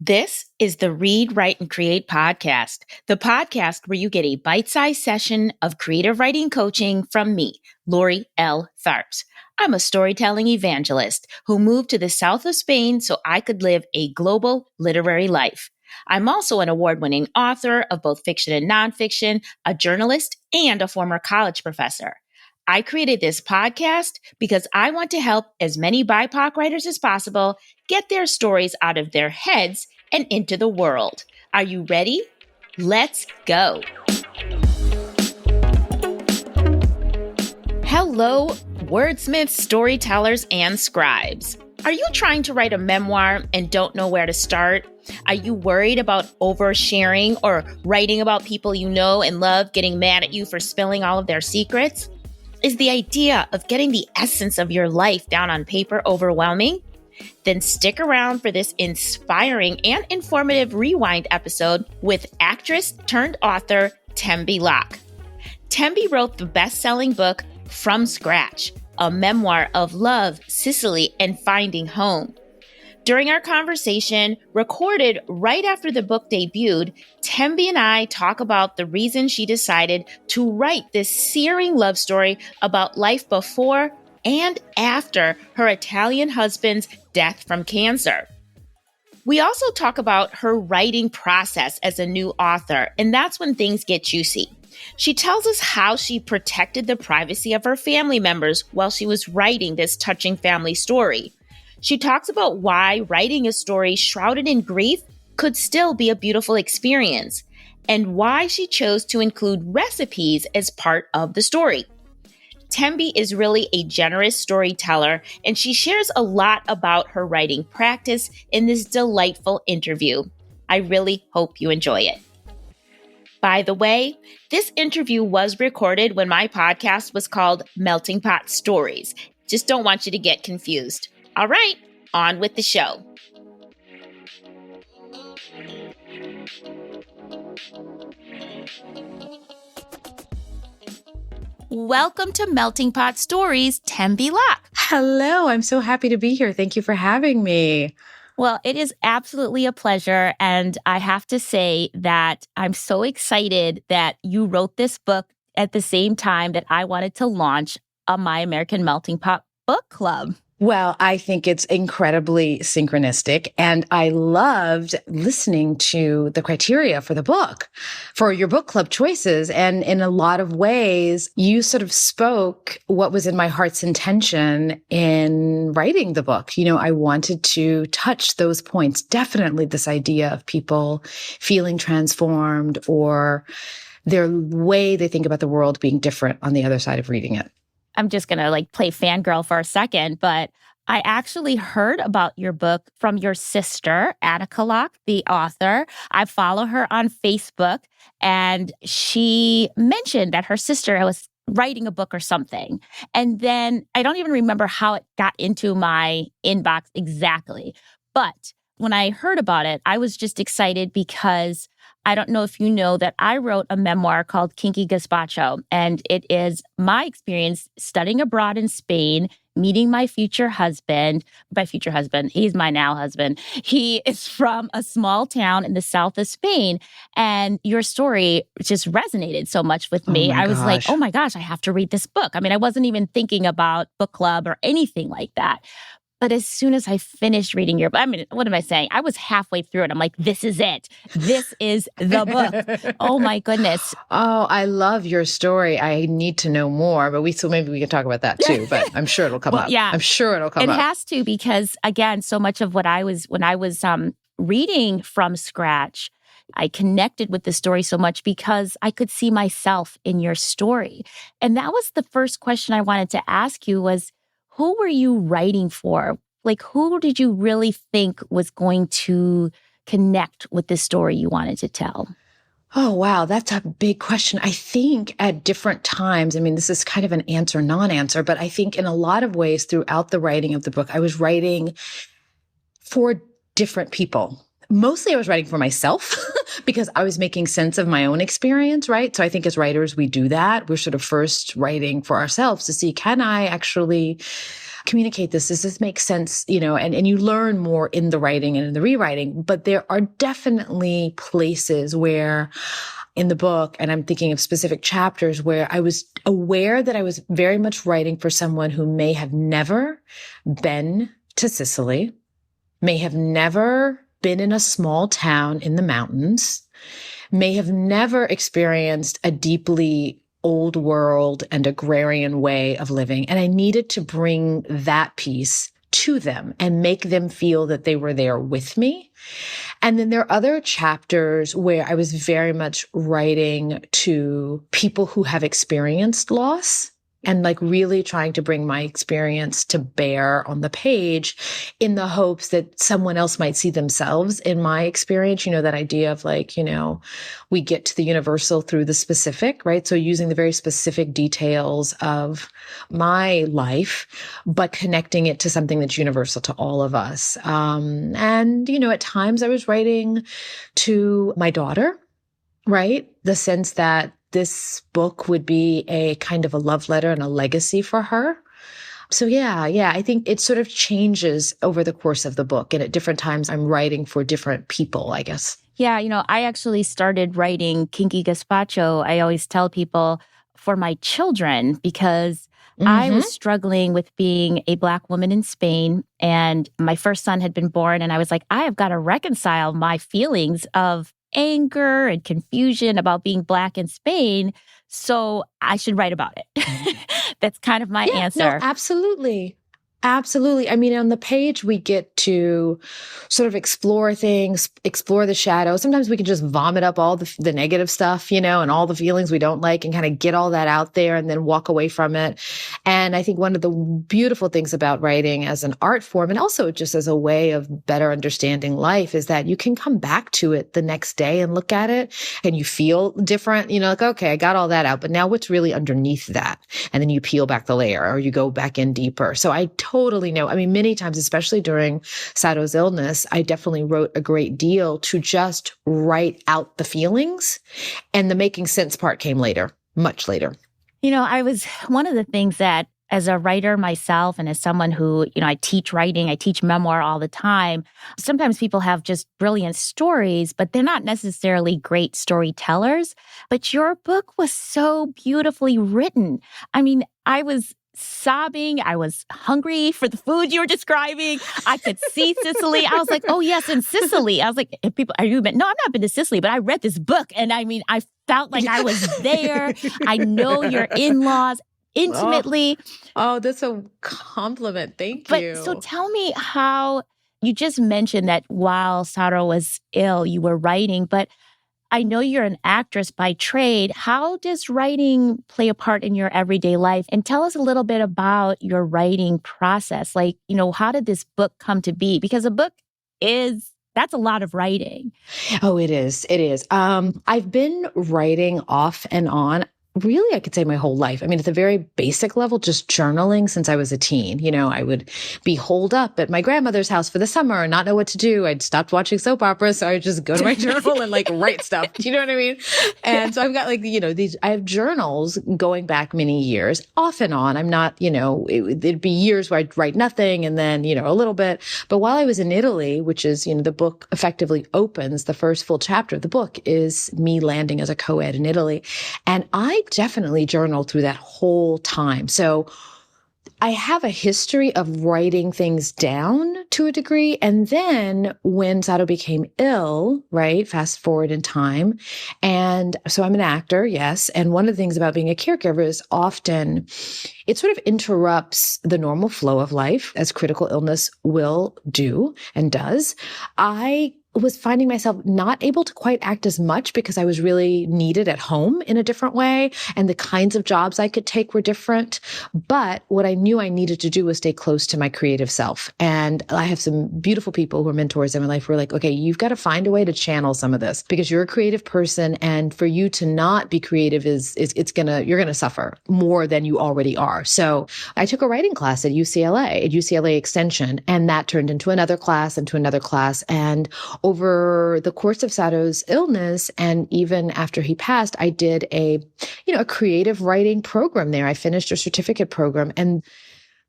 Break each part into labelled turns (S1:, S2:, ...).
S1: This is the Read, Write, and Create podcast, the podcast where you get a bite-sized session of creative writing coaching from me, Lori L. Tharps. I'm a storytelling evangelist who moved to the south of Spain so I could live a global literary life. I'm also an award-winning author of both fiction and nonfiction, a journalist, and a former college professor. I created this podcast because I want to help as many BIPOC writers as possible get their stories out of their heads and into the world. Are you ready? Let's go. Hello, wordsmiths, storytellers, and scribes. Are you trying to write a memoir and don't know where to start? Are you worried about oversharing or writing about people you know and love getting mad at you for spilling all of their secrets? Is the idea of getting the essence of your life down on paper overwhelming? Then stick around for this inspiring and informative rewind episode with actress turned author Tembi Locke. Tembi wrote the best-selling book From Scratch, a memoir of love, Sicily, and finding home. During our conversation, recorded right after the book debuted, Tembi and I talk about the reason she decided to write this searing love story about life before and after her Italian husband's death from cancer. We also talk about her writing process as a new author, and that's when things get juicy. She tells us how she protected the privacy of her family members while she was writing this touching family story. She talks about why writing a story shrouded in grief could still be a beautiful experience, and why she chose to include recipes as part of the story. Tembi is really a generous storyteller, and she shares a lot about her writing practice in this delightful interview. I really hope you enjoy it. By the way, this interview was recorded when my podcast was called Melting Pot Stories. Just don't want you to get confused. All right, on with the show. Welcome to Melting Pot Stories, Tembi Locke.
S2: Hello, I'm so happy to be here. Thank you for having me.
S1: Well, it is absolutely a pleasure. And I have to say that I'm so excited that you wrote this book at the same time that I wanted to launch a My American Melting Pot book club.
S2: Well, I think it's incredibly synchronistic, and I loved listening to the criteria for the book, for your book club choices. And in a lot of ways, you sort of spoke what was in my heart's intention in writing the book. You know, I wanted to touch those points. Definitely this idea of people feeling transformed or their way they think about the world being different on the other side of reading it.
S1: I'm just going to play fangirl for a second, but I actually heard about your book from your sister, Attica Locke, the author. I follow her on Facebook, and she mentioned that her sister was writing a book or something. And then I don't even remember how it got into my inbox exactly. But when I heard about it, I was just excited because I don't know if you know that I wrote a memoir called Kinky Gazpacho, and it is my experience studying abroad in Spain, meeting my future husband, he's my now husband. He is from a small town in the south of Spain, and your story just resonated so much with me. I was like, oh my gosh, I have to read this book. I mean, I wasn't even thinking about book club or anything like that. But as soon as I finished reading your book, I mean, what am I saying? I was halfway through it. I'm like, this is it. This is the book. Oh, my goodness.
S2: Oh, I love your story. I need to know more, but maybe we can talk about that too, but I'm sure it'll come up.
S1: Yeah.
S2: I'm sure it'll come up.
S1: It has to, because again, so much of when I was reading From Scratch, I connected with the story so much because I could see myself in your story. And that was the first question I wanted to ask you was, who were you writing for? Who did you really think was going to connect with the story you wanted to tell?
S2: Oh, wow. That's a big question. I think at different times, I mean, this is kind of an answer, non-answer, but I think in a lot of ways throughout the writing of the book, I was writing for different people. Mostly I was writing for myself because I was making sense of my own experience, right? So I think as writers, we do that. We're sort of first writing for ourselves to see, can I communicate this? Does this make sense? And you learn more in the writing and in the rewriting, but there are definitely places where in the book, and I'm thinking of specific chapters where I was aware that I was very much writing for someone who may have never been to Sicily, may have never been in a small town in the mountains, may have never experienced a deeply old world and agrarian way of living. And I needed to bring that piece to them and make them feel that they were there with me. And then there are other chapters where I was very much writing to people who have experienced loss and like really trying to bring my experience to bear on the page in the hopes that someone else might see themselves in my experience. That idea of like, we get to the universal through the specific, right? So using the very specific details of my life, but connecting it to something that's universal to all of us. At times I was writing to my daughter, right? The sense that this book would be a kind of a love letter and a legacy for her. So yeah, I think it sort of changes over the course of the book. And at different times, I'm writing for different people, I guess.
S3: Yeah, I actually started writing Kinky Gazpacho. I always tell people for my children because I was struggling with being a Black woman in Spain. And my first son had been born. And I was like, I have got to reconcile my feelings of anger and confusion about being Black in Spain. So I should write about it. That's kind of my answer.
S2: No, absolutely. Absolutely. I mean, on the page, we get to sort of explore things, explore the shadows. Sometimes we can just vomit up all the negative stuff, and all the feelings we don't like and kind of get all that out there and then walk away from it. And I think one of the beautiful things about writing as an art form and also just as a way of better understanding life is that you can come back to it the next day and look at it and you feel different, like, okay, I got all that out, but now what's really underneath that? And then you peel back the layer or you go back in deeper. So I totally know. I mean, many times, especially during Sato's illness, I definitely wrote a great deal to just write out the feelings, and the making sense part came later, much later.
S3: One of the things that as a writer myself and as someone who, I teach writing, I teach memoir all the time. Sometimes people have just brilliant stories, but they're not necessarily great storytellers. But your book was so beautifully written. I mean, I was sobbing. I was hungry for the food you were describing. I could see Sicily. I was like, oh, yes, in Sicily. I was like, people, are you been? No, I've not been to Sicily, but I read this book. And I mean, I felt like I was there. I know your in-laws intimately.
S2: Oh, that's a compliment. Thank you.
S3: But so tell me how you just mentioned that while Sato was ill, you were writing, but I know you're an actress by trade. How does writing play a part in your everyday life? And tell us a little bit about your writing process. Like, how did this book come to be? Because a book that's a lot of writing.
S2: Oh, it is. It is. I've been writing off and on. Really, I could say my whole life. I mean, at the very basic level, just journaling since I was a teen. I would be holed up at my grandmother's house for the summer and not know what to do. I'd stopped watching soap operas, so I would just go to my journal and write stuff. Do you know what I mean? And so I've got I have journals going back many years, off and on. I'm not, it'd be years where I'd write nothing and then, a little bit. But while I was in Italy, which is, the book effectively opens, the first full chapter of the book is me landing as a co-ed in Italy. And I definitely journaled through that whole time. So I have a history of writing things down to a degree. And then when Sato became ill, right, fast forward in time. And so I'm an actor, yes. And one of the things about being a caregiver is often it sort of interrupts the normal flow of life, as critical illness will do and does. I was finding myself not able to quite act as much because I was really needed at home in a different way. And the kinds of jobs I could take were different. But what I knew I needed to do was stay close to my creative self. And I have some beautiful people who are mentors in my life who are like, okay, you've got to find a way to channel some of this because you're a creative person. And for you to not be creative you're going to suffer more than you already are. So I took a writing class at UCLA Extension, and that turned into another class. And over the course of Sato's illness, and even after he passed, I did a creative writing program there. I finished a certificate program. And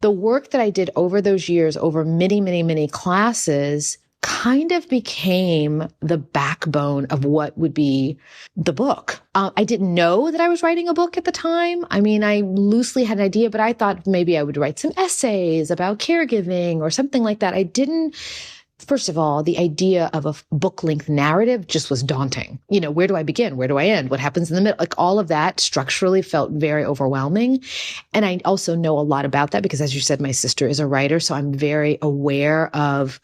S2: the work that I did over those years, over many, many, many classes, kind of became the backbone of what would be the book. I didn't know that I was writing a book at the time. I mean, I loosely had an idea, but I thought maybe I would write some essays about caregiving or something like that. I didn't. First of all, the idea of a book-length narrative just was daunting. You know, where do I begin? Where do I end? What happens in the middle? Like all of that structurally felt very overwhelming. And I also know a lot about that because, as you said, my sister is a writer. So I'm very aware of,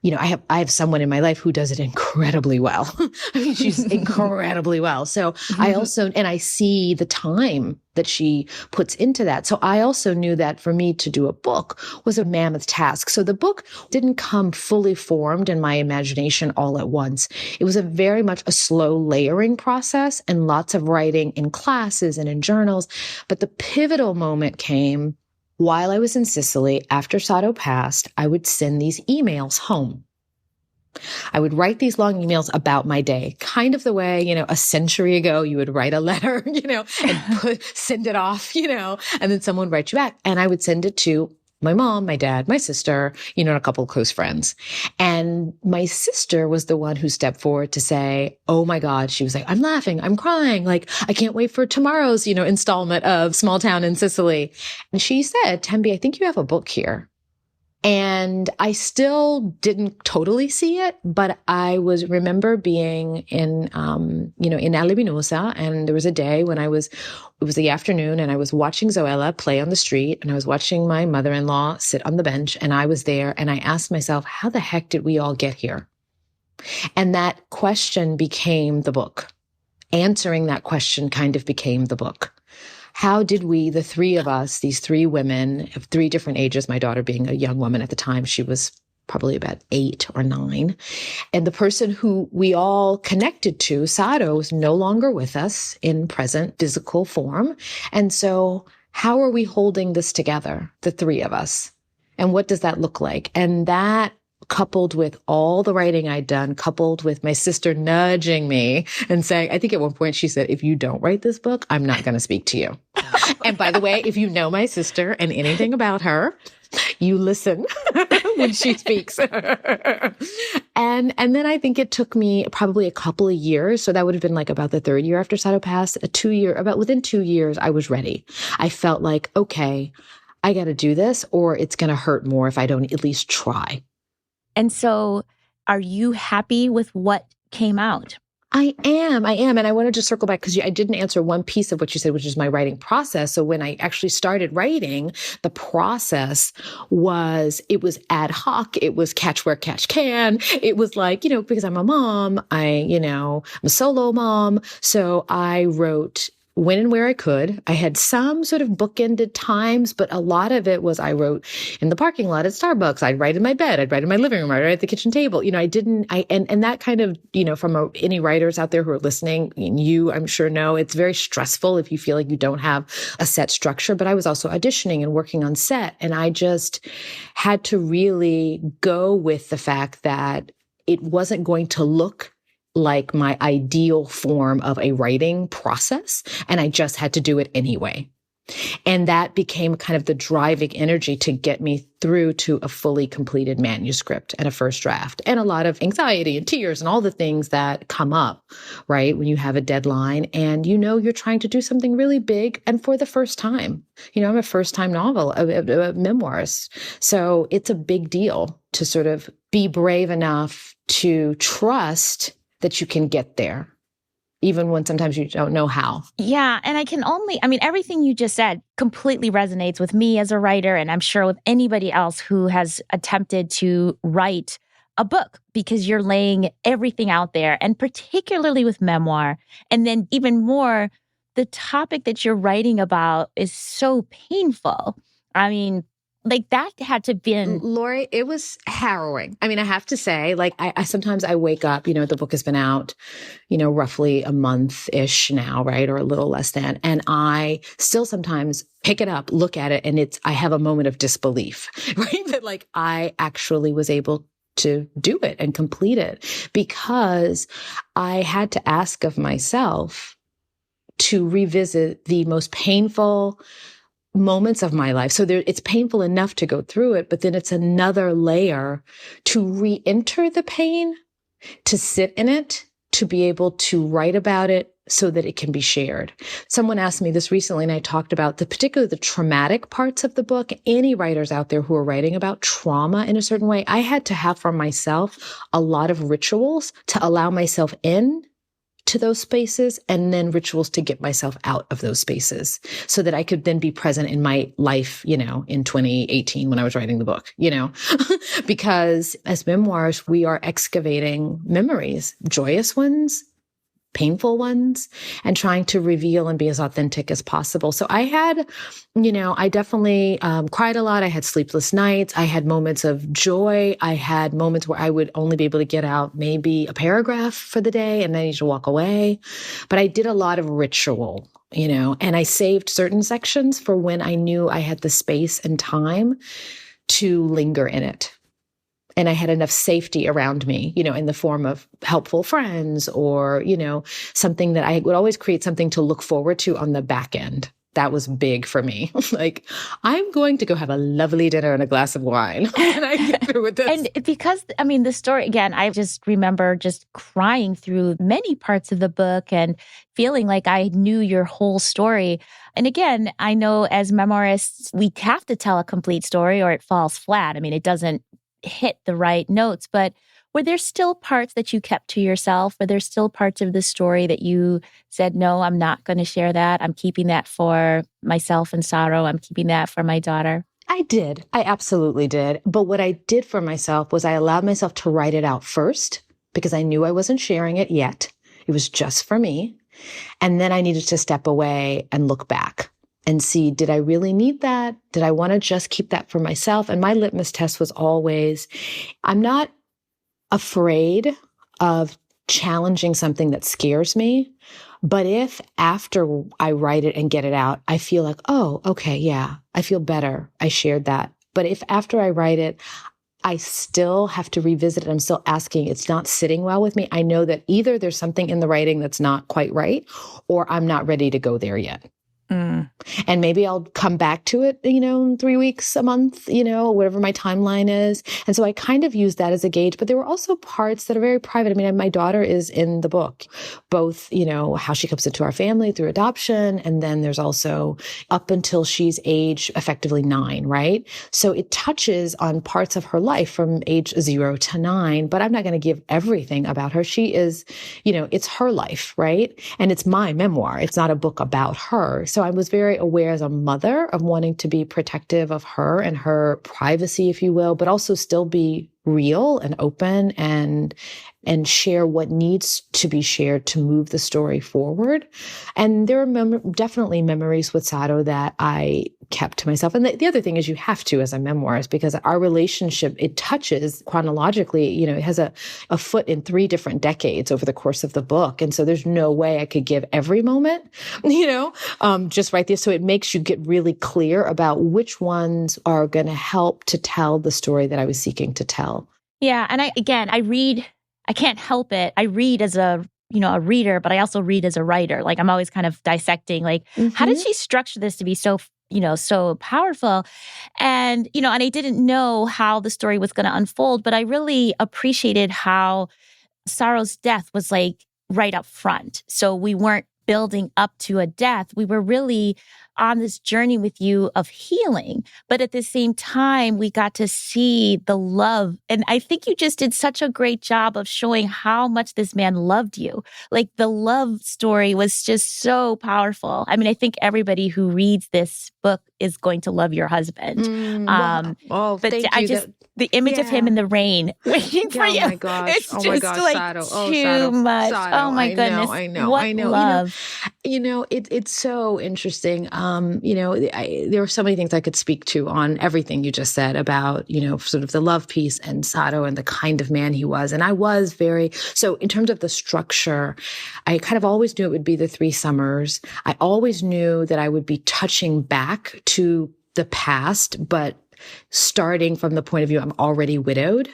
S2: you know, I have someone in my life who does it incredibly well. I mean, she's incredibly well. So I also, and I see the time that she puts into that. So I also knew that for me to do a book was a mammoth task. So the book didn't come fully formed in my imagination all at once. It was a very much a slow layering process and lots of writing in classes and in journals. But the pivotal moment came while I was in Sicily. After Sato passed, I would send these emails home. I would write these long emails about my day, kind of the way, you know, a century ago, you would write a letter, you know, and send it off, you know, and then someone would write you back. And I would send it to my mom, my dad, my sister, you know, and a couple of close friends. And my sister was the one who stepped forward to say, oh my God, she was like, I'm laughing, I'm crying. Like, I can't wait for tomorrow's, you know, installment of Small Town in Sicily. And she said, Tembi, I think you have a book here. And I still didn't totally see it, but I remember being in, you know, in La Luminosa, and there was a day when it was the afternoon, and I was watching Zoella play on the street, and I was watching my mother-in-law sit on the bench, and I was there, and I asked myself, how the heck did we all get here? And that question became the book. Answering that question kind of became the book. How did we, the three of us, these three women of three different ages, my daughter being a young woman at the time, she was probably about 8 or 9. And the person who we all connected to, Sato, was no longer with us in present physical form. And so how are we holding this together, the three of us? And what does that look like? And that, coupled with all the writing I'd done, coupled with my sister nudging me and saying, I think at one point she said, if you don't write this book, I'm not going to speak to you. And by the way, if you know my sister and anything about her, you listen when she speaks. And then I think it took me probably a couple of years. So that would have been like about the third year after Sato passed, within 2 years, I was ready. I felt like, okay, I got to do this, or it's going to hurt more if I don't at least try.
S3: And so are you happy with what came out?
S2: I am. And I wanted to circle back because I didn't answer one piece of what you said, which is my writing process. So when I actually started writing, the process it was ad hoc. It was catch where catch can. It was like, you know, because I'm a mom, I'm a solo mom. So I wrote when and where I could. I had some sort of bookended times, but a lot of it was I wrote in the parking lot at Starbucks. I'd write in my bed. I'd write in my living room. I'd write at the kitchen table. You know, and that kind of, you know, from any writers out there who are listening, you, I'm sure know, it's very stressful if you feel like you don't have a set structure. But I was also auditioning and working on set. And I just had to really go with the fact that it wasn't going to look like my ideal form of a writing process. And I just had to do it anyway. And that became kind of the driving energy to get me through to a fully completed manuscript and a first draft, and a lot of anxiety and tears and all the things that come up, right? When you have a deadline and you know you're trying to do something really big and for the first time. You know, I'm a first-time a memoirist. So it's a big deal to sort of be brave enough to trust that you can get there, even when sometimes you don't know how.
S3: Yeah. And everything you just said completely resonates with me as a writer, and I'm sure with anybody else who has attempted to write a book, because you're laying everything out there, and particularly with memoir. And then even more, the topic that you're writing about is so painful. I mean, like that had to be
S2: Lori, it was harrowing. I mean, I have to say, like, I sometimes I wake up, you know, the book has been out, you know, roughly a month-ish now, right? Or a little less than. And I still sometimes pick it up, look at it, and I have a moment of disbelief, right? That like I actually was able to do it and complete it, because I had to ask of myself to revisit the most painful, moments of my life. So it's painful enough to go through it, but then it's another layer to re-enter the pain, to sit in it, to be able to write about it so that it can be shared. Someone asked me this recently, and I talked about particularly the traumatic parts of the book. Any writers out there who are writing about trauma in a certain way, I had to have for myself a lot of rituals to allow myself in to those spaces, and then rituals to get myself out of those spaces so that I could then be present in my life, in 2018 when I was writing the book, because as memoirs, we are excavating memories, joyous ones, painful ones, and trying to reveal and be as authentic as possible. So I had, I definitely cried a lot. I had sleepless nights. I had moments of joy. I had moments where I would only be able to get out maybe a paragraph for the day and then I need to walk away. But I did a lot of ritual, and I saved certain sections for when I knew I had the space and time to linger in it. And I had enough safety around me, in the form of helpful friends or, something that I would always create something to look forward to on the back end. That was big for me. Like, I'm going to go have a lovely dinner and a glass of wine when I get through with this.
S3: And because, the story, again, I just remember just crying through many parts of the book and feeling like I knew your whole story. And again, I know as memoirists, we have to tell a complete story or it falls flat. It doesn't hit the right notes, but were there still parts that you kept to yourself? Were there still parts of the story that you said, no, I'm not going to share that. I'm keeping that for myself and Saro. I'm keeping that for my daughter.
S2: I did. I absolutely did. But what I did for myself was I allowed myself to write it out first because I knew I wasn't sharing it yet. It was just for me. And then I needed to step away and look back and see, did I really need that? Did I want to just keep that for myself? And my litmus test was always, I'm not afraid of challenging something that scares me. But if after I write it and get it out, I feel like, oh, okay, yeah, I feel better. I shared that. But if after I write it, I still have to revisit it, I'm still asking, it's not sitting well with me, I know that either there's something in the writing that's not quite right, or I'm not ready to go there yet. And maybe I'll come back to it, in 3 weeks, a month, whatever my timeline is. And so I kind of use that as a gauge. But there were also parts that are very private. My daughter is in the book, both, how she comes into our family through adoption. And then there's also up until she's age effectively 9, right? So it touches on parts of her life from age 0 to 9. But I'm not going to give everything about her. She is, it's her life, right? And it's my memoir. It's not a book about her. So I was very aware as a mother of wanting to be protective of her and her privacy, if you will, but also still be real and open and share what needs to be shared to move the story forward. And there are definitely memories with Saro that I kept to myself. And the other thing is you have to as a memoirist, because our relationship, it touches chronologically, it has a foot in 3 different decades over the course of the book. And so there's no way I could give every moment, just right there. So it makes you get really clear about which ones are going to help to tell the story that I was seeking to tell.
S3: Yeah. And I read, I can't help it. I read as a reader, but I also read as a writer. Like, I'm always kind of dissecting, like, how did she structure this to be so so powerful? And, and I didn't know how the story was going to unfold, but I really appreciated how Saro's death was like right up front. So we weren't building up to a death. We were really on this journey with you of healing. But at the same time, we got to see the love. And I think you just did such a great job of showing how much this man loved you. Like, the love story was just so powerful. I think everybody who reads this book is going to love your husband. But
S2: thank you.
S3: The image of him in the rain waiting for you.
S2: Oh my gosh.
S3: It's just like
S2: Saro.
S3: too much.
S2: Saro.
S3: Oh my goodness.
S2: I know.
S3: What love.
S2: It's so interesting. There are so many things I could speak to on everything you just said about, sort of the love piece and Saro and the kind of man he was. And I was so in terms of the structure, I kind of always knew it would be the 3 summers. I always knew that I would be touching back to the past, but starting from the point of view I'm already widowed.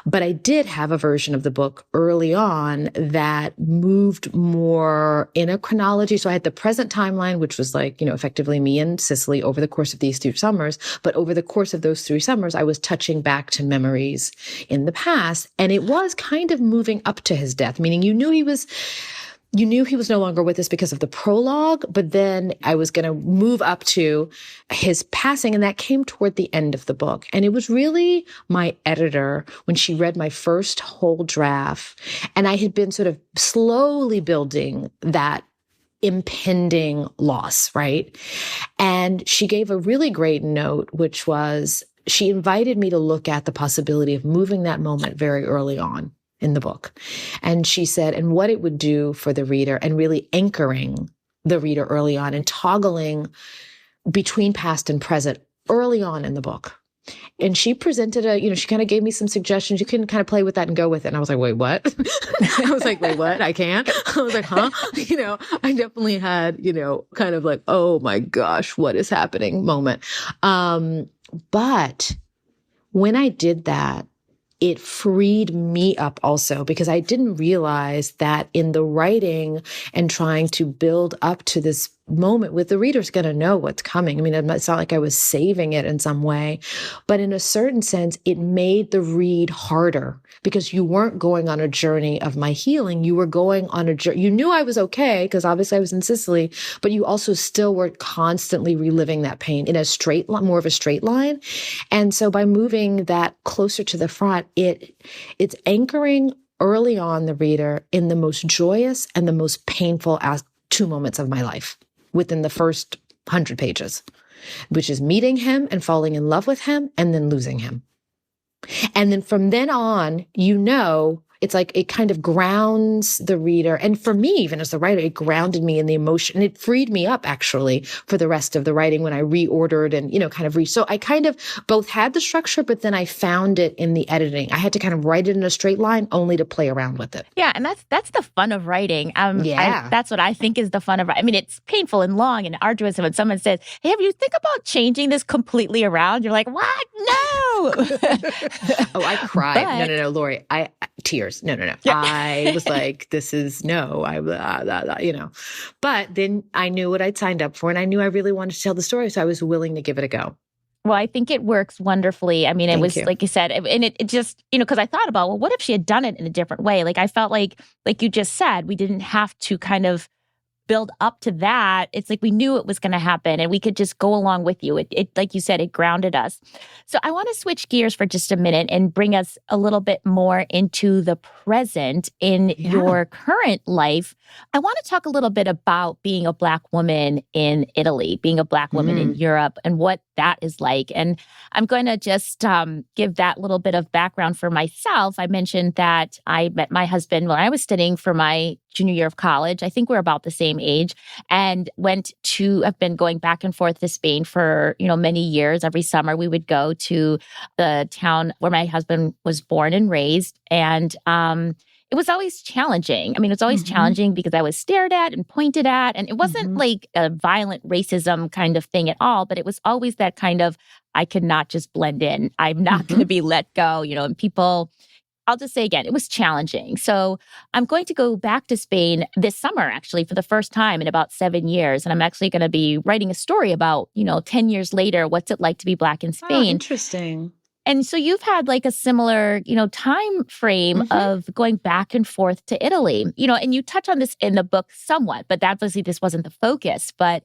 S2: But I did have a version of the book early on that moved more in a chronology. So I had the present timeline, which was like, effectively me in Sicily over the course of these 3 summers. But over the course of those 3 summers, I was touching back to memories in the past. And it was kind of moving up to his death, meaning you knew he was no longer with us because of the prologue, but then I was going to move up to his passing, and that came toward the end of the book. And it was really my editor when she read my first whole draft, and I had been sort of slowly building that impending loss, right? And she gave a really great note, which was she invited me to look at the possibility of moving that moment very early on in the book. And she said, and what it would do for the reader, and really anchoring the reader early on and toggling between past and present early on in the book. And she presented she kind of gave me some suggestions. You can kind of play with that and go with it. And I was like, wait, what? I was like, wait, what? I can't? I was like, huh? I definitely had, kind of like, oh my gosh, what is happening moment. But when I did that, it freed me up also, because I didn't realize that in the writing and trying to build up to this moment with the reader's going to know what's coming. I mean, it's not like I was saving it in some way, but in a certain sense, it made the read harder because you weren't going on a journey of my healing. You were going on a journey. You knew I was okay because obviously I was in Sicily, but you also still were constantly reliving that pain in a straight line, more of a straight line. And so by moving that closer to the front, it's anchoring early on the reader in the most joyous and the most painful 2 moments of my life within the first 100 pages, which is meeting him and falling in love with him and then losing him. And then from then on, it's like it kind of grounds the reader. And for me, even as the writer, it grounded me in the emotion. And it freed me up actually for the rest of the writing when I reordered and, so I kind of both had the structure, but then I found it in the editing. I had to kind of write it in a straight line only to play around with it.
S3: Yeah. And that's the fun of writing. That's what I think is the fun of writing. I mean, it's painful and long and arduous. And when someone says, hey, have you think about changing this completely around? You're like, what? No.
S2: Oh, I cried. No, Lori, tears. No. Yeah. I was like, this is no, But then I knew what I'd signed up for and I knew I really wanted to tell the story. So I was willing to give it a go.
S3: Well, I think it works wonderfully. I mean, it was, like you said, and it just, because I thought about, well, what if she had done it in a different way? Like I felt like you just said, we didn't have to kind of build up to that. It's like we knew it was going to happen and we could just go along with you. It like you said, it grounded us. So I want to switch gears for just a minute and bring us a little bit more into the present in your current life. I want to talk a little bit about being a Black woman in Italy, being a Black woman in Europe, and what that is like. And I'm going to just give that little bit of background for myself. I mentioned that I met my husband when I was studying for my junior year of college. I think we're about the same age, and I've been going back and forth to Spain for, many years. Every summer we would go to the town where my husband was born and raised. And it was always challenging. I mean, it was always challenging because I was stared at and pointed at, and it wasn't like a violent racism kind of thing at all, but it was always that kind of, I could not just blend in. I'm not going to be let go, and people, I'll just say again, it was challenging. So I'm going to go back to Spain this summer, actually, for the first time in about 7 years. And I'm actually going to be writing a story about, 10 years later, what's it like to be Black in Spain?
S2: Oh, interesting.
S3: And so you've had like a similar, time frame of going back and forth to Italy, and you touch on this in the book somewhat, but obviously this wasn't the focus. But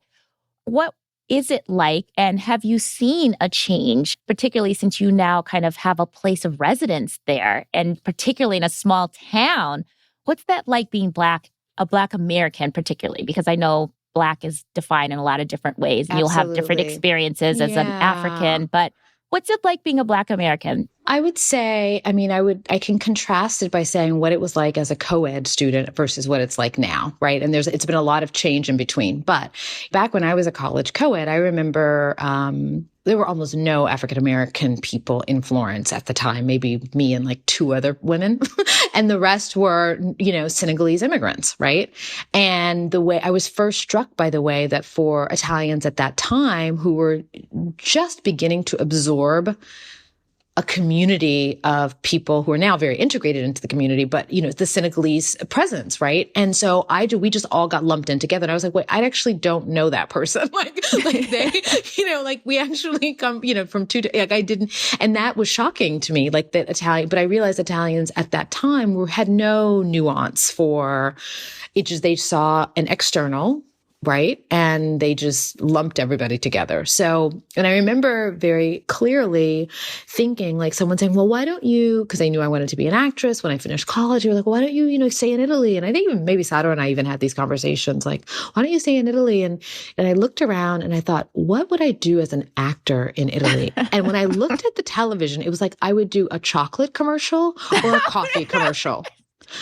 S3: what is it like? And have you seen a change, particularly since you now kind of have a place of residence there, and particularly in a small town? What's that like being a Black American, particularly? Because I know Black is defined in a lot of different ways, and you'll have different experiences as an African, but what's it like being a Black American?
S2: I would say, I can contrast it by saying what it was like as a co-ed student versus what it's like now, right? And it's been a lot of change in between. But back when I was a college co-ed, I remember there were almost no African-American people in Florence at the time, maybe me and like 2 other women. And the rest were, Senegalese immigrants, right? And the way I was first struck by the way that for Italians at that time who were just beginning to absorb a community of people who are now very integrated into the community, but, the Senegalese presence, right? And so we just all got lumped in together. And I was like, wait, I actually don't know that person. like they, we actually come, from I didn't, and that was shocking to me, like that Italian, but I realized Italians at that time had no nuance for it. Just, they saw an external, right? And they just lumped everybody together. So, and I remember very clearly thinking, like someone saying, well, why don't you, because they knew I wanted to be an actress when I finished college, they were like, why don't you, stay in Italy? And I think even maybe Sado and I even had these conversations, like, why don't you stay in Italy? And I looked around and I thought, what would I do as an actor in Italy? And when I looked at the television, it was like, I would do a chocolate commercial or a coffee commercial.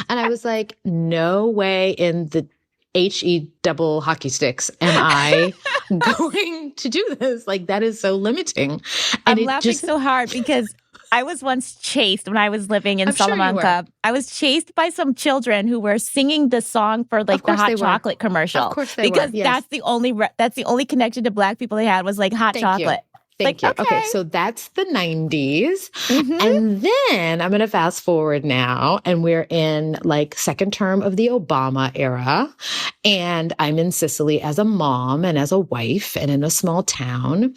S2: And I was like, no way in the HE double hockey sticks am I going to do this? Like, that is so limiting. And
S3: I'm laughing so hard because I was once chased when I was living in Salamanca. Sure, I was chased by some children who were singing the song for like the hot chocolate commercial. Of course they were. Yes. That's the only connection to Black people they had was like hot chocolate.
S2: Thank you. Okay, so that's the 90s. Mm-hmm. And then I'm going to fast forward now, and we're in like second term of the Obama era. And I'm in Sicily as a mom and as a wife and in a small town,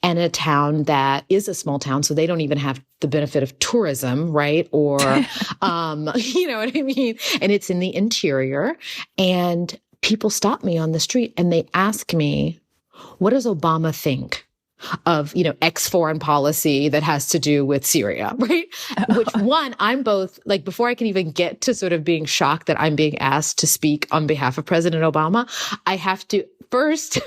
S2: and a town that is a small town. So they don't even have the benefit of tourism, right? Or, you know what I mean? And it's in the interior. And people stop me on the street and they ask me, what does Obama think of, X foreign policy that has to do with Syria, right? Which one, I'm both like, before I can even get to sort of being shocked that I'm being asked to speak on behalf of President Obama, I have to first,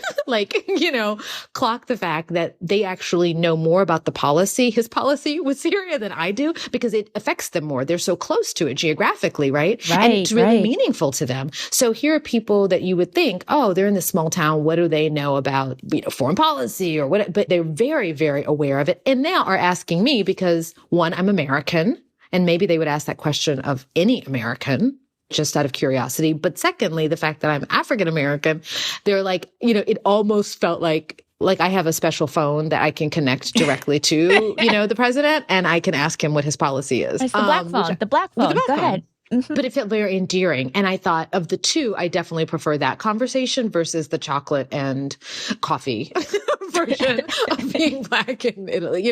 S2: clock the fact that they actually know more about his policy with Syria than I do, because it affects them more. They're so close to it geographically, right? And it's really meaningful to them. So here are people that you would think, oh, they're in this small town. What do they know about, foreign policy or what? But they're very, very aware of it. And now are asking me because, one, I'm American, and maybe they would ask that question of any American, just out of curiosity. But secondly, the fact that I'm African American, they're like, it almost felt like I have a special phone that I can connect directly to, the president, and I can ask him what his policy is.
S3: It's the black phone. The black phone. Go ahead. Mm-hmm.
S2: But it felt very endearing. And I thought of the two, I definitely prefer that conversation versus the chocolate and coffee version of being Black in Italy,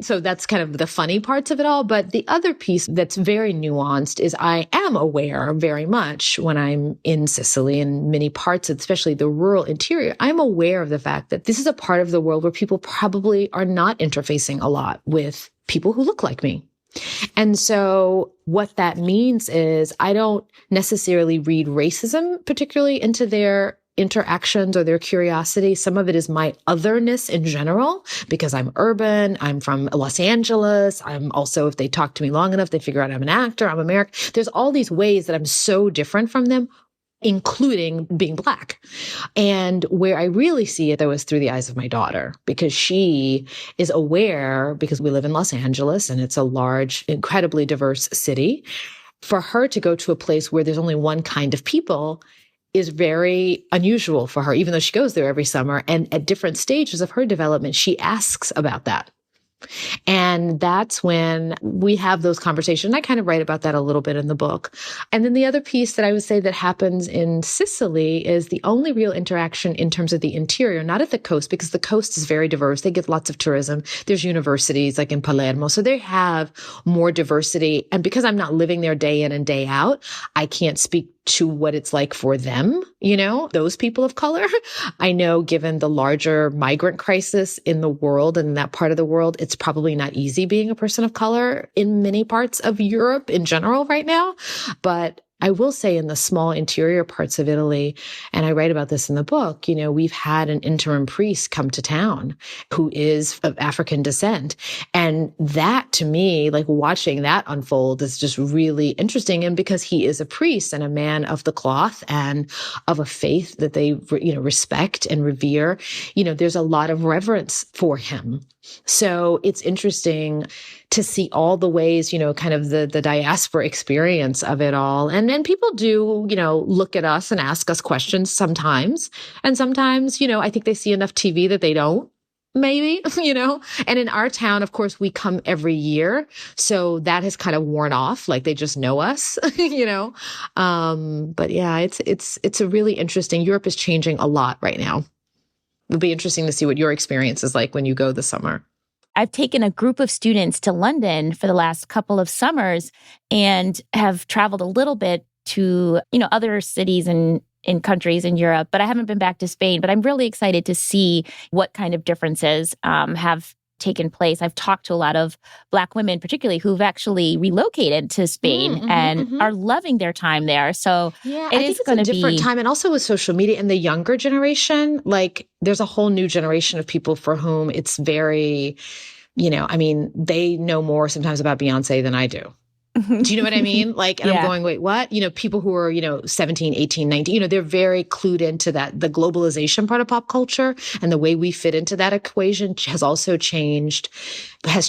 S2: so that's kind of the funny parts of it all. But the other piece that's very nuanced is I am aware very much when I'm in Sicily and many parts, especially the rural interior, I'm aware of the fact that this is a part of the world where people probably are not interfacing a lot with people who look like me. And so what that means is I don't necessarily read racism particularly into their interactions or their curiosity. Some of it is my otherness in general, because I'm urban, I'm from Los Angeles. I'm also, if they talk to me long enough, they figure out I'm an actor, I'm American. There's all these ways that I'm so different from them, including being Black. And where I really see it, though, is through the eyes of my daughter, because she is aware, because we live in Los Angeles and it's a large, incredibly diverse city. For her to go to a place where there's only one kind of people is very unusual for her, even though she goes there every summer. And at different stages of her development, she asks about that. And that's when we have those conversations. I kind of write about that a little bit in the book. And then the other piece that I would say that happens in Sicily is the only real interaction in terms of the interior, not at the coast, because the coast is very diverse. They get lots of tourism. There's universities like in Palermo. So they have more diversity. And because I'm not living there day in and day out, I can't speak to what it's like for them, those people of color. I know given the larger migrant crisis in the world and in that part of the world, it's probably not easy being a person of color in many parts of Europe in general right now. But I will say in the small interior parts of Italy, and I write about this in the book, we've had an interim priest come to town who is of African descent. And that to me, like watching that unfold is just really interesting. And because he is a priest and a man of the cloth and of a faith that they, respect and revere, there's a lot of reverence for him. So it's interesting to see all the ways, kind of the diaspora experience of it all. And then people do, look at us and ask us questions sometimes. And sometimes, I think they see enough TV that they don't. Maybe, and in our town, of course, we come every year. So that has kind of worn off. Like they just know us, but yeah, it's a really interesting, Europe is changing a lot right now. It'll be interesting to see what your experience is like when you go this summer.
S3: I've taken a group of students to London for the last couple of summers and have traveled a little bit to, other cities and in countries in Europe, but I haven't been back to Spain. But I'm really excited to see what kind of differences have taken place. I've talked to a lot of Black women, particularly who've actually relocated to Spain and are loving their time there. So
S2: yeah, I think it's a different time. And also with social media and the younger generation, like there's a whole new generation of people for whom it's very, they know more sometimes about Beyonce than I do. Do you know what I mean? Like, and I'm going, wait, what? People who are, 17, 18, 19, they're very clued into that. The globalization part of pop culture and the way we fit into that equation has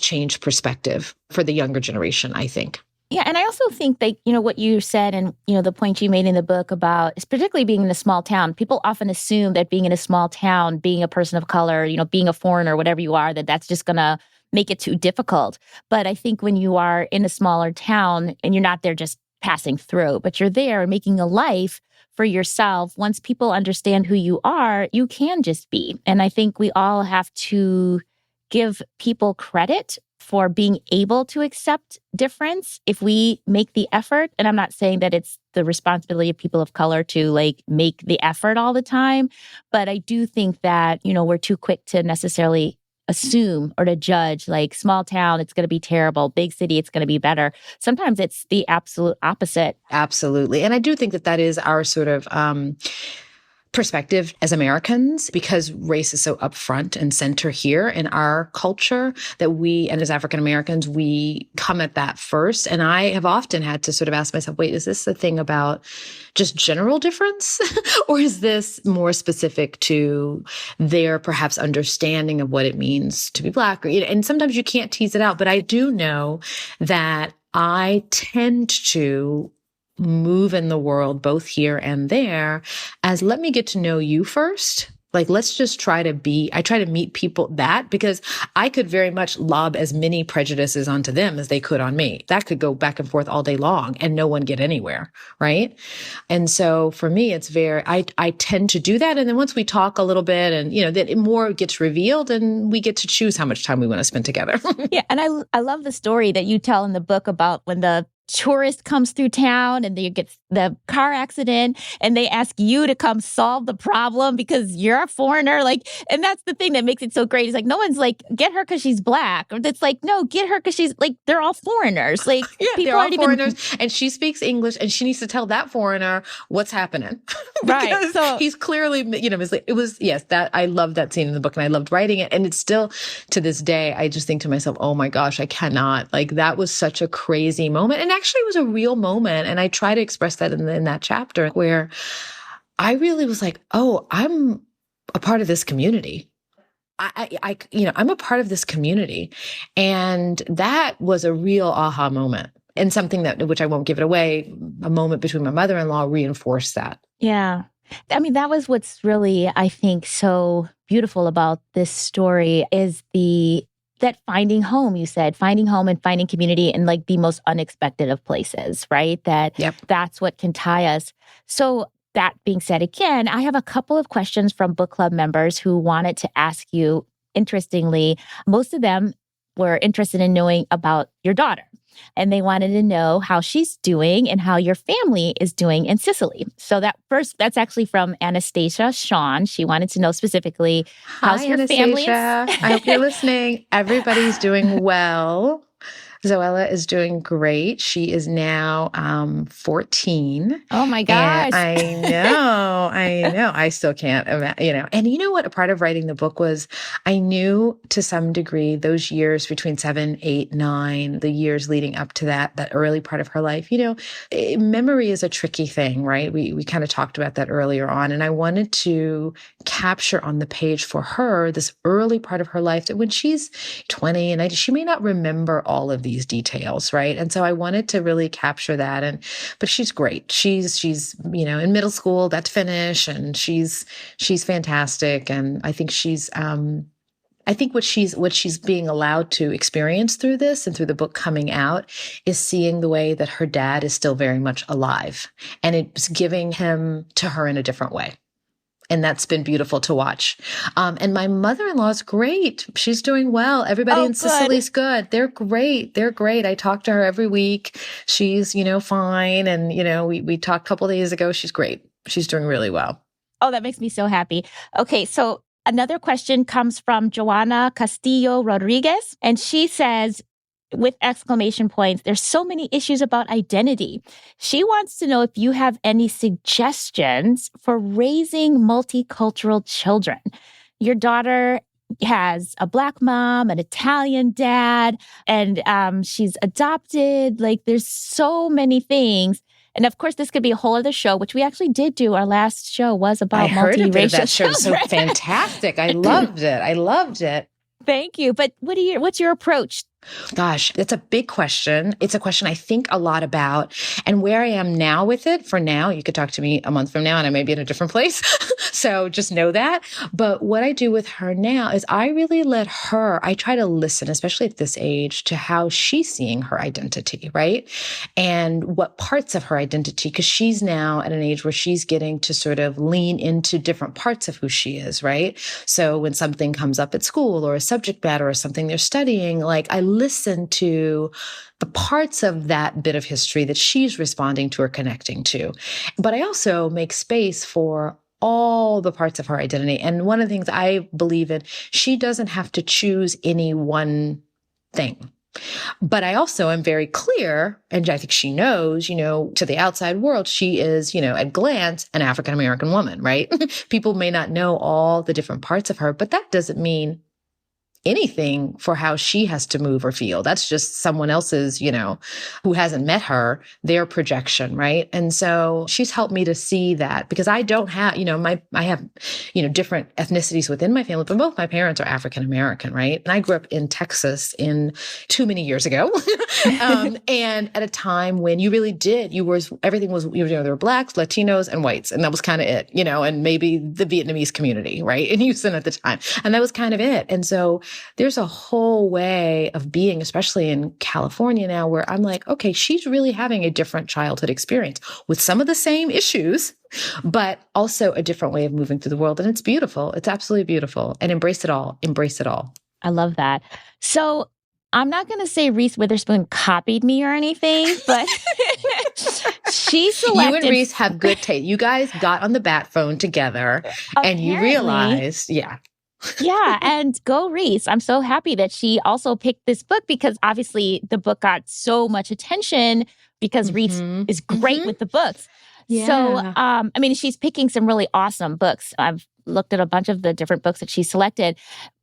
S2: changed perspective for the younger generation, I think.
S3: Yeah. And I also think that, what you said and, the point you made in the book about, particularly being in a small town, people often assume that being in a small town, being a person of color, being a foreigner, whatever you are, that's just going to make it too difficult. But I think when you are in a smaller town and you're not there just passing through, but you're there making a life for yourself, once people understand who you are, you can just be. And I think we all have to give people credit for being able to accept difference if we make the effort. And I'm not saying that it's the responsibility of people of color to make the effort all the time, but I do think that, we're too quick to necessarily assume or to judge, like small town, it's going to be terrible. Big city, it's going to be better. Sometimes it's the absolute opposite.
S2: Absolutely. And I do think that is our sort of perspective as Americans, because race is so upfront and center here in our culture that we, and as African Americans, we come at that first. And I have often had to sort of ask myself, wait, is this the thing about just general difference? Or is this more specific to their perhaps understanding of what it means to be Black? And sometimes you can't tease it out, but I do know that I tend to move in the world, both here and there, as let me get to know you first. Like, let's just I try to meet people because I could very much lob as many prejudices onto them as they could on me. That could go back and forth all day long and no one get anywhere. Right. And so for me, it's I tend to do that. And then once we talk a little bit and, then more gets revealed and we get to choose how much time we want to spend together.
S3: Yeah. And I love the story that you tell in the book about when the tourist comes through town and they get the car accident and they ask you to come solve the problem because you're a foreigner. And that's the thing that makes it so great. It's no one's get her because she's Black. Or it's no, get her because she's they're all foreigners.
S2: Yeah, they're all foreigners and she speaks English and she needs to tell that foreigner what's happening.
S3: Right. So
S2: he's clearly, it was, yes, that I love that scene in the book and I loved writing it. And it's still to this day, I just think to myself, oh my gosh, I cannot, that was such a crazy moment. And actually it was a real moment. And I try to express that in that chapter where I really was oh, I'm a part of this community. I'm a part of this community. And that was a real aha moment and something which I won't give it away, a moment between my mother-in-law reinforced that.
S3: Yeah. I mean, that was what's really, I think, so beautiful about this story is that finding home, you said, finding home and finding community in the most unexpected of places, right? That's what can tie us. So that being said, again, I have a couple of questions from book club members who wanted to ask you. Interestingly, most of them were interested in knowing about your daughter. And they wanted to know how she's doing and how your family is doing in Sicily. So that's actually from Anastasia Sean. She wanted to know specifically, how's your family?
S2: I hope you're listening. Everybody's doing well. Zoella is doing great. She is now 14.
S3: Oh my gosh.
S2: And I know. I still can't imagine, And you know what? A part of writing the book was I knew to some degree those years between 7, 8, 9, the years leading up to that early part of her life, memory is a tricky thing, right? We kind of talked about that earlier on. And I wanted to capture on the page for her this early part of her life that when she's 20 and she may not remember all of these details, right? And so I wanted to really capture that. But she's great. She's in middle school, that's finish, and she's fantastic. And I think I think what she's being allowed to experience through this and through the book coming out is seeing the way that her dad is still very much alive, and it's giving him to her in a different way. And that's been beautiful to watch. And my mother-in-law is great. She's doing well. Everybody in Sicily's good. They're great. They're great. I talk to her every week. She's, fine. And, we talked a couple of days ago. She's great. She's doing really well.
S3: Oh, that makes me so happy. Okay, so another question comes from Joanna Castillo Rodriguez. And she says, with exclamation points, there's so many issues about identity. She wants to know if you have any suggestions for raising multicultural children. Your daughter has a Black mom, an Italian dad, and she's adopted. Like, there's so many things. And of course, this could be a whole other show, which we actually did do. Our last show was about multiracial children. I heard a bit of that show. It was so
S2: fantastic. I loved it.
S3: Thank you. But what's your approach?
S2: Gosh, it's a big question. It's a question I think a lot about. And where I am now with it, for now, you could talk to me a month from now and I may be in a different place. So just know that. But what I do with her now is I really I try to listen, especially at this age, to how she's seeing her identity, right? And what parts of her identity, because she's now at an age where she's getting to sort of lean into different parts of who she is, right? So when something comes up at school or a subject matter or something they're studying, like I listen to the parts of that bit of history that she's responding to or connecting to. But I also make space for all the parts of her identity. And one of the things I believe in, she doesn't have to choose any one thing. But I also am very clear, and I think she knows, to the outside world, she is, at glance, an African-American woman, right? People may not know all the different parts of her, but that doesn't mean anything for how she has to move or feel. That's just someone else's, who hasn't met her, their projection, right? And so she's helped me to see that because I don't have, I have, different ethnicities within my family, but both my parents are African-American, right? And I grew up in Texas too many years ago. And at a time when you really did, there were Blacks, Latinos, and whites. And that was kind of it, and maybe the Vietnamese community, right? In Houston at the time. And that was kind of it. And so there's a whole way of being, especially in California now, where I'm like, okay, she's really having a different childhood experience with some of the same issues, but also a different way of moving through the world. And it's beautiful. It's absolutely beautiful. And embrace it all. Embrace it all.
S3: I love that. So I'm not going to say Reese Witherspoon copied me or anything, but she selected...
S2: You and Reese have good taste. You guys got on the bat phone together and you realized,
S3: Yeah, and go Reese. I'm so happy that she also picked this book because obviously the book got so much attention because Reese is great with the books. Yeah. So, she's picking some really awesome books. I've looked at a bunch of the different books that she selected.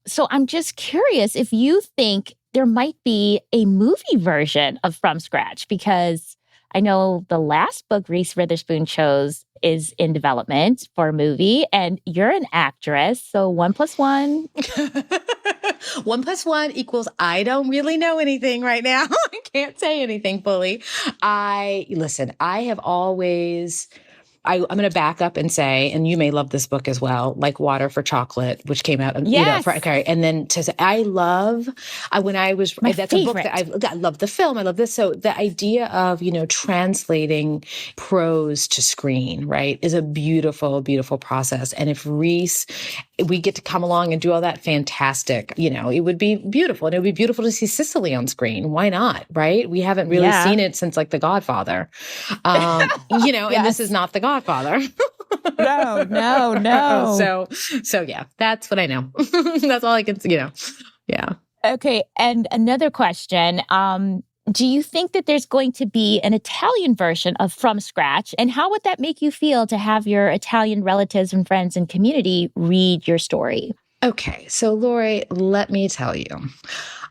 S3: So I'm just curious if you think there might be a movie version of From Scratch, because I know the last book Reese Witherspoon chose is in development for a movie, and you're an actress. So 1 + 1.
S2: 1 + 1 equals I don't really know anything right now. I can't say anything fully. I have always... I'm going to back up and say, and you may love this book as well, like Water for Chocolate, which came out,
S3: yes.
S2: And then to say, I love a book that I love the film. I love this. So the idea of, translating prose to screen, right, is a beautiful, beautiful process. And if Reese, we get to come along and do all that, fantastic. It would be beautiful. And it would be beautiful to see Sicily on screen. Why not? Right? We haven't really seen it since like The Godfather,
S3: Yes.
S2: And this is not The Godfather.
S3: No.
S2: So yeah, that's what I know. That's all I can, yeah.
S3: Okay. And another question. Do you think that there's going to be an Italian version of From Scratch? And how would that make you feel to have your Italian relatives and friends and community read your story?
S2: Okay, so Lori, let me tell you.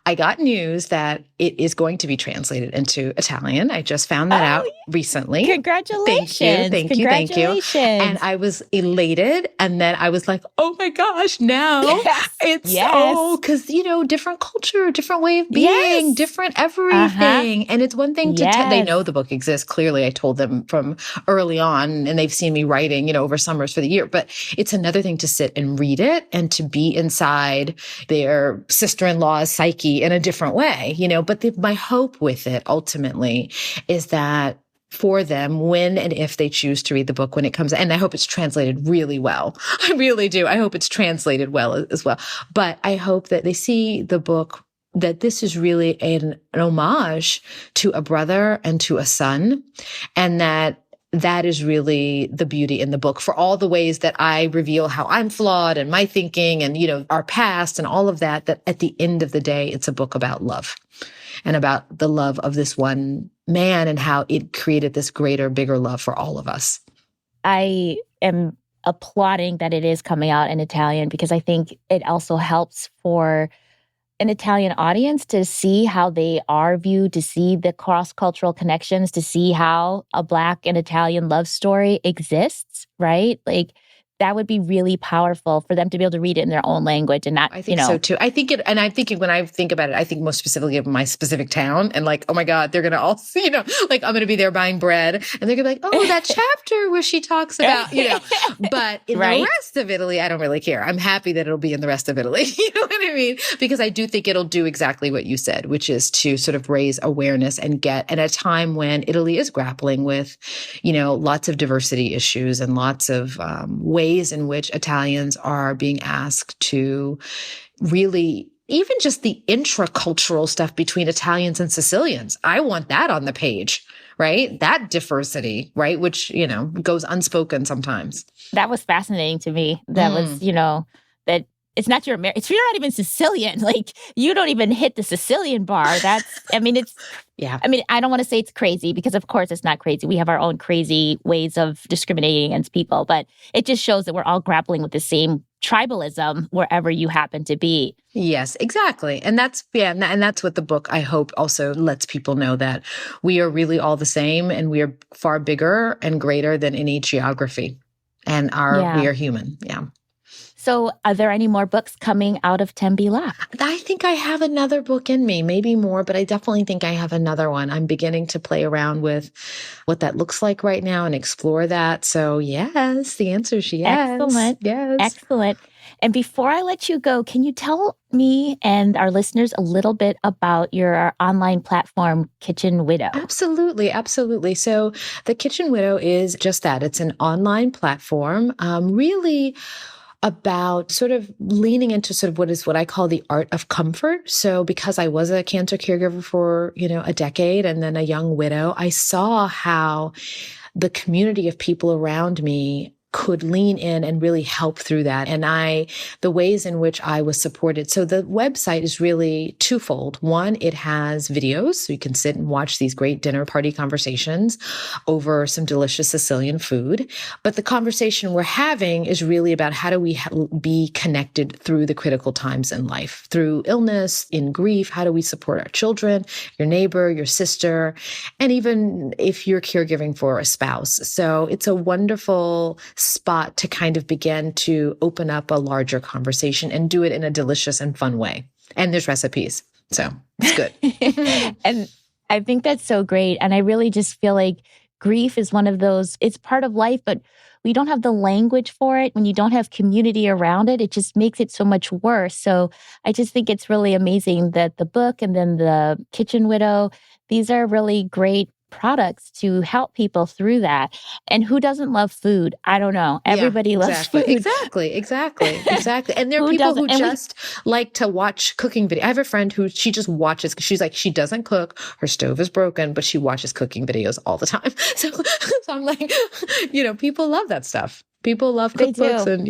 S2: I got news that it is going to be translated into Italian. I just found that out recently.
S3: Congratulations.
S2: Thank you. And I was elated. And then I was like, oh my gosh, now because, different culture, different way of being, different everything. And it's one thing they know the book exists. Clearly, I told them from early on, and they've seen me writing, over summers for the year. But it's another thing to sit and read it and to be inside their sister-in-law's psyche in a different way, but my hope with it ultimately is that for them, when and if they choose to read the book when it comes, and I hope it's translated really well. I really do. I hope it's translated well as well. But I hope that they see the book, that this is really an homage to a brother and to a son, and that is really the beauty in the book, for all the ways that I reveal how I'm flawed and my thinking and, our past and all of that at the end of the day, it's a book about love and about the love of this one man and how it created this greater, bigger love for all of us.
S3: I am applauding that it is coming out in Italian, because I think it also helps for an Italian audience to see how they are viewed, to see the cross-cultural connections, to see how a Black and Italian love story exists, right? Like, that would be really powerful for them to be able to read it in their own language and not,
S2: I think so too. I think and I'm thinking, when I think about it, I think most specifically of my specific town, and like, oh my God, they're going to all, like I'm going to be there buying bread and they're going to be like, oh, that chapter where she talks about, but in the rest of Italy, I don't really care. I'm happy that it'll be in the rest of Italy. You know what I mean? Because I do think it'll do exactly what you said, which is to sort of raise awareness and get at a time when Italy is grappling with, lots of diversity issues and lots of ways in which Italians are being asked to really, even just the intracultural stuff between Italians and Sicilians. I want that on the page, right? That diversity, right? Which, goes unspoken sometimes.
S3: That was fascinating to me. That was, that it's not you're not even Sicilian. Like, you don't even hit the Sicilian bar. I don't want to say it's crazy, because of course it's not crazy. We have our own crazy ways of discriminating against people, but it just shows that we're all grappling with the same tribalism wherever you happen to be.
S2: Yes, exactly. And that's what the book, I hope, also lets people know, that we are really all the same and we are far bigger and greater than any geography, and we are human. Yeah.
S3: So are there any more books coming out of Tembi Locke?
S2: I think I have another book in me, maybe more, but I definitely think I have another one. I'm beginning to play around with what that looks like right now and explore that. So yes, the answer is yes.
S3: Excellent.
S2: Yes.
S3: Excellent. And before I let you go, can you tell me and our listeners a little bit about your online platform, Kitchen Widow?
S2: Absolutely. So the Kitchen Widow is just that. It's an online platform, really about sort of leaning into sort of what I call the art of comfort. So because I was a cancer caregiver for, a decade and then a young widow, I saw how the community of people around me could lean in and really help through that. And the ways in which I was supported. So the website is really twofold. One, it has videos, so you can sit and watch these great dinner party conversations over some delicious Sicilian food. But the conversation we're having is really about how do we be connected through the critical times in life, through illness, in grief. How do we support our children, your neighbor, your sister, and even if you're caregiving for a spouse. So it's a wonderful spot to kind of begin to open up a larger conversation and do it in a delicious and fun way. And there's recipes. So it's good.
S3: And I think that's so great. And I really just feel like grief is one of those, it's part of life, but we don't have the language for it. When you don't have community around it, it just makes it so much worse. So I just think it's really amazing that the book and then the Kitchen Widow, these are really great products to help people through that. And who doesn't love food? I don't know. Everybody loves food.
S2: Exactly. And there are people who just like to watch cooking videos. I have a friend who she just watches, she's like, she doesn't cook, her stove is broken, but she watches cooking videos all the time. So I'm like, people love that stuff. People love cookbooks and,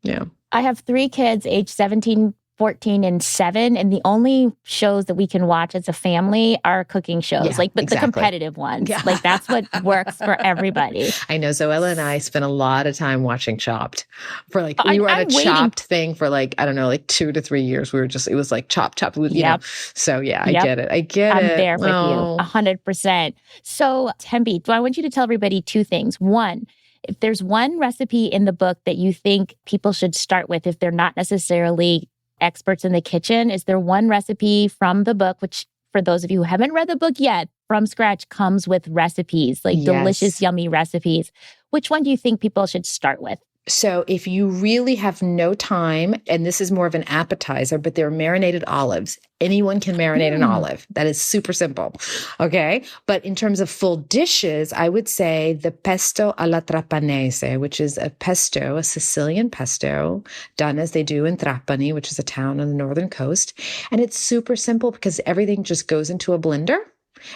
S2: yeah.
S3: I have 3 kids, age 17, 14 and 7. And the only shows that we can watch as a family are cooking shows, but the competitive ones. Yeah. Like that's what works for everybody.
S2: I know Zoella and I spent a lot of time watching Chopped we were on a Chopped thing for 2 to 3 years. We were it was like Chopped, you know. So yeah, I get it. I'm
S3: there with you 100%. So Tembi, I want you to tell everybody two things. One, if there's one recipe in the book that you think people should start with, if they're not necessarily experts in the kitchen, is there one recipe from the book, which for those of you who haven't read the book yet, From Scratch comes with recipes, delicious, yummy recipes. Which one do you think people should start with?
S2: So if you really have no time, and this is more of an appetizer, but they're marinated olives. Anyone can marinate an olive. That is super simple. Okay. But in terms of full dishes, I would say the pesto alla trapanese, which is a pesto, a Sicilian pesto, done as they do in Trapani, which is a town on the northern coast. And it's super simple because everything just goes into a blender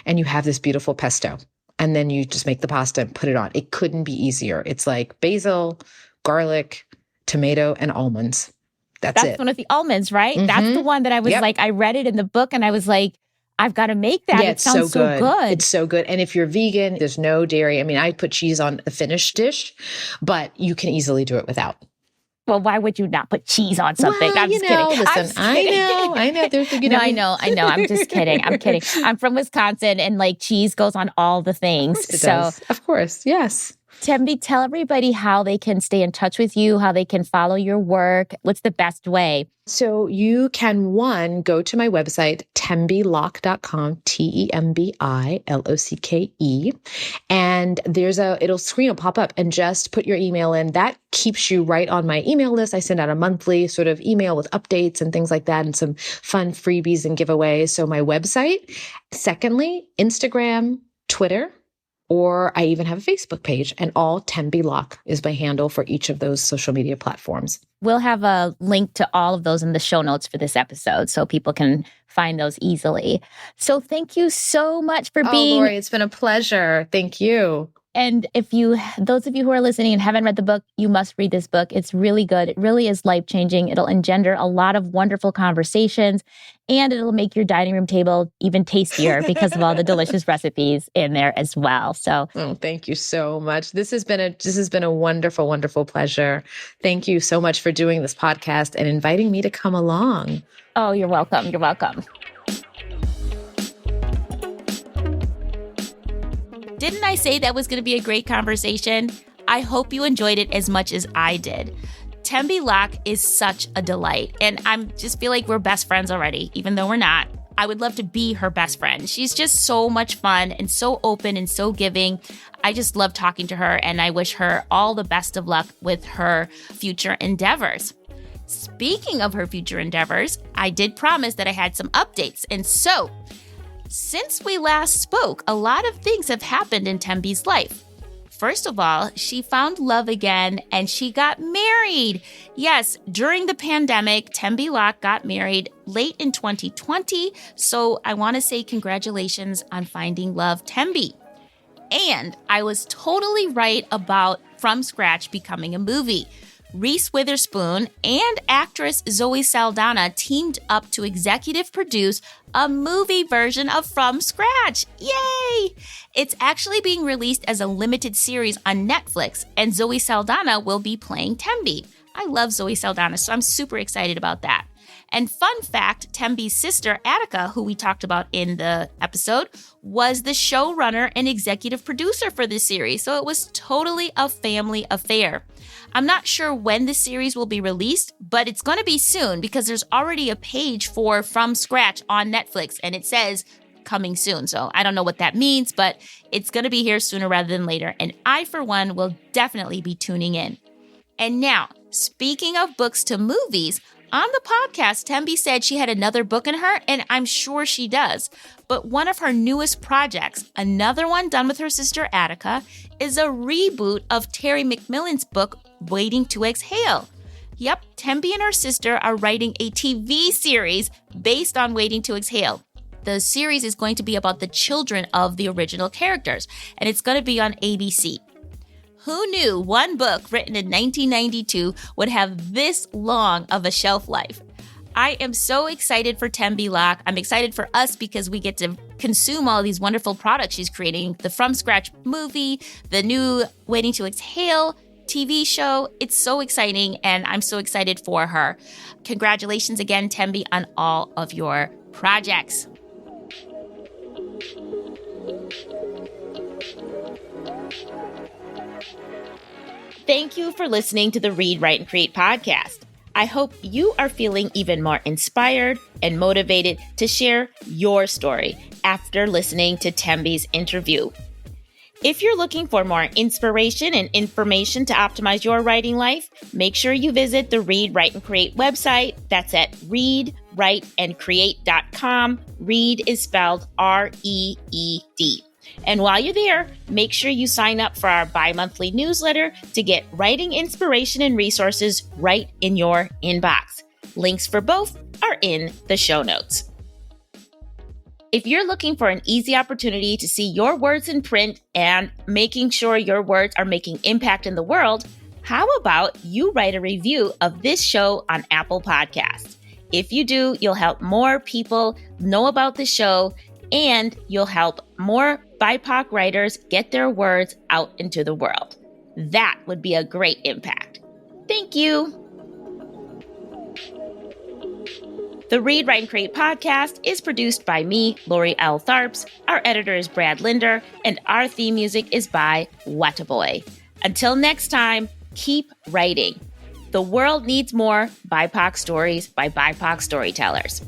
S2: and you have this beautiful pesto. And then you just make the pasta and put it on. It couldn't be easier. It's like basil, garlic, tomato, and almonds. That's it.
S3: That's one of the almonds, right? Mm-hmm. That's the one that I was I read it in the book and I was like, I've got to make that.
S2: Yeah,
S3: it sounds so good.
S2: It's so good. And if you're vegan, there's no dairy. I mean, I put cheese on the finished dish, but you can easily do it without.
S3: Well, why would you not put cheese on something?
S2: Well,
S3: I'm just kidding.
S2: Listen, I know. There's
S3: I know. I'm just kidding. I'm kidding. I'm from Wisconsin and cheese goes on all the things.
S2: Of course it does. Of course. Yes.
S3: Tembi, tell everybody how they can stay in touch with you, how they can follow your work. What's the best way?
S2: So you can, go to my website, tembilocke.com, TembiLocke. And it'll pop up and just put your email in. That keeps you right on my email list. I send out a monthly sort of email with updates and things like that and some fun freebies and giveaways. So my website. Secondly, Instagram, Twitter, or I even have a Facebook page, and all Tembi Locke is my handle for each of those social media platforms.
S3: We'll have a link to all of those in the show notes for this episode so people can find those easily. So thank you so much for being...
S2: Lori, it's been a pleasure. Thank you.
S3: And those of you who are listening and haven't read the book, you must read this book. It's really good. It really is life-changing. It'll engender a lot of wonderful conversations, and it'll make your dining room table even tastier because of all the delicious recipes in there as well. So,
S2: thank you so much. This has been a wonderful, wonderful pleasure. Thank you so much for doing this podcast and inviting me to come along.
S3: Oh, you're welcome. You're welcome. Didn't I say that was going to be a great conversation? I hope you enjoyed it as much as I did. Tembi Locke is such a delight, and I just feel like we're best friends already, even though we're not. I would love to be her best friend. She's just so much fun and so open and so giving. I just love talking to her, and I wish her all the best of luck with her future endeavors. Speaking of her future endeavors, I did promise that I had some updates, and so... since we last spoke, a lot of things have happened in Tembi's life. First of all, she found love again and she got married. Yes, during the pandemic, Tembi Locke got married late in 2020. So I want to say congratulations on finding love, Tembi. And I was totally right about From Scratch becoming a movie. Reese Witherspoon and actress Zoe Saldana teamed up to executive produce a movie version of From Scratch. Yay! It's actually being released as a limited series on Netflix, and Zoe Saldana will be playing Tembi. I love Zoe Saldana, so I'm super excited about that. And fun fact, Tembi's sister, Attica, who we talked about in the episode, was the showrunner and executive producer for this series, so it was totally a family affair. I'm not sure when the series will be released, but it's going to be soon because there's already a page for From Scratch on Netflix, and it says coming soon. So I don't know what that means, but it's going to be here sooner rather than later, and I, for one, will definitely be tuning in. And now, speaking of books to movies, on the podcast, Tembi said she had another book in her, and I'm sure she does. But one of her newest projects, another one done with her sister Attica, is a reboot of Terry McMillan's book, Waiting to Exhale. Yep, Tembi and her sister are writing a TV series based on Waiting to Exhale. The series is going to be about the children of the original characters, and it's going to be on ABC. Who knew one book written in 1992 would have this long of a shelf life?
S1: I am so excited for Tembi Locke. I'm excited for us because we get to consume all these wonderful products she's creating. The From Scratch movie, the new Waiting to Exhale TV show. It's so exciting, and I'm so excited for her. Congratulations again, Tembi, on all of your projects. Thank you for listening to the Read, Write, and Create podcast. I hope you are feeling even more inspired and motivated to share your story after listening to Tembi's interview. If you're looking for more inspiration and information to optimize your writing life, make sure you visit the Read, Write, and Create website. That's at readwriteandcreate.com. Read is spelled R-E-E-D. And while you're there, make sure you sign up for our bi-monthly newsletter to get writing inspiration and resources right in your inbox. Links for both are in the show notes. If you're looking for an easy opportunity to see your words in print and making sure your words are making impact in the world, how about you write a review of this show on Apple Podcasts? If you do, you'll help more people know about the show, and you'll help more BIPOC writers get their words out into the world. That would be a great impact. Thank you. The Read, Write, and Create podcast is produced by me, Lori L. Tharps. Our editor is Brad Linder, and our theme music is by Wataboy. Until next time, keep writing. The world needs more BIPOC stories by BIPOC storytellers.